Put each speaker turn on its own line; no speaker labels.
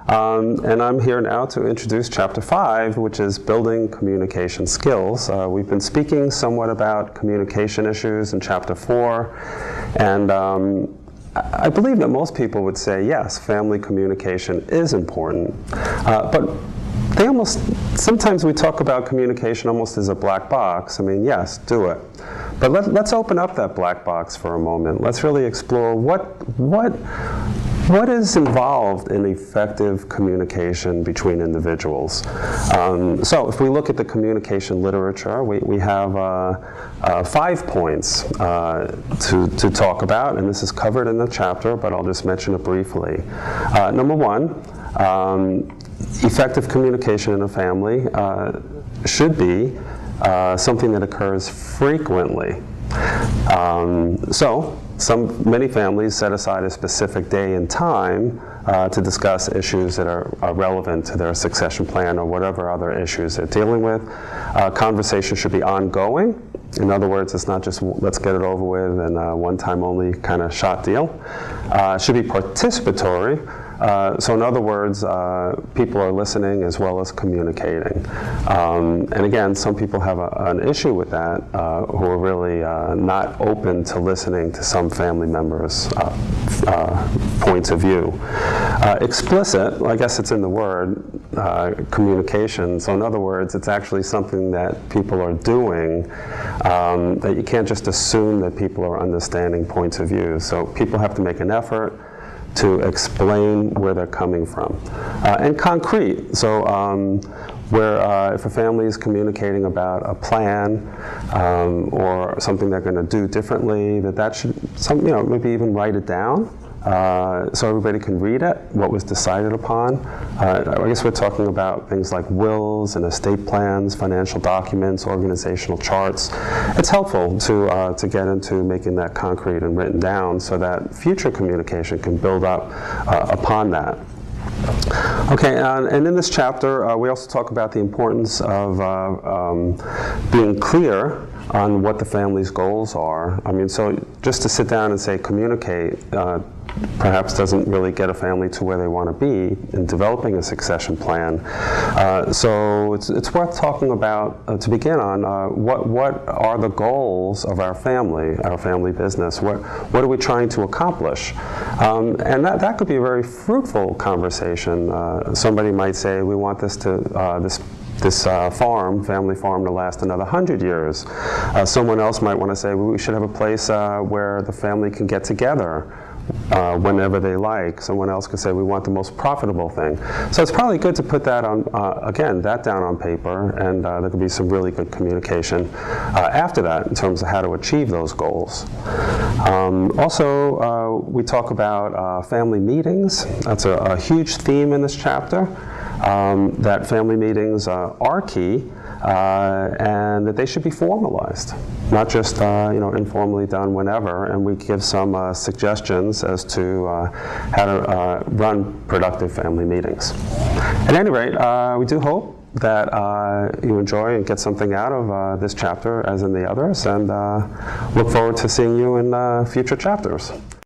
And I'm here now to introduce Chapter 5, which is Building Communication Skills. We've been speaking somewhat about communication issues in Chapter 4, and I believe that most people would say, yes, family communication is important, but sometimes we talk about communication almost as a black box. I mean, yes, do it. But let's open up that black box for a moment. Let's really explore what is involved in effective communication between individuals. So if we look at the communication literature, we have 5 points to talk about, and this is covered in the chapter, but I'll just mention it briefly. Number 1, effective communication in a family should be something that occurs frequently. Many families set aside a specific day and time to discuss issues that are relevant to their succession plan or whatever other issues they're dealing with. Conversation should be ongoing. In other words, it's not just let's get it over with and a one-time only kind of shot deal. It should be participatory. So in other words, people are listening as well as communicating. And again, some people have an issue with that who are really not open to listening to some family members' points of view. Explicit, I guess it's in the word, communication. So in other words, it's actually something that people are doing, that you can't just assume that people are understanding points of view. So people have to make an effort to explain where they're coming from. And concrete, so if a family is communicating about a plan or something they're going to do differently, that should, maybe even write it down so everybody can read it, what was decided upon. I guess we're talking about things like wills and estate plans, financial documents, organizational charts. It's helpful to get into making that concrete and written down so that future communication can build up upon that. Okay, and in this chapter, we also talk about the importance of being clear on what the family's goals are. I mean, so just to sit down and say communicate perhaps doesn't really get a family to where they want to be in developing a succession plan. So it's worth talking about, to begin on, what are the goals of our family business? What are we trying to accomplish? And that could be a very fruitful conversation. Somebody might say, we want this family farm to last another 100 years. Someone else might want to say, we should have a place where the family can get together whenever they like. Someone else could say, we want the most profitable thing. So it's probably good to put that on, that down on paper, and there could be some really good communication after that in terms of how to achieve those goals. Also, we talk about family meetings. That's a huge theme in this chapter, that family meetings are key. And that they should be formalized, not just informally done whenever. And we give some suggestions as to how to run productive family meetings. At any rate, we do hope that you enjoy and get something out of this chapter as in the others, and look forward to seeing you in future chapters.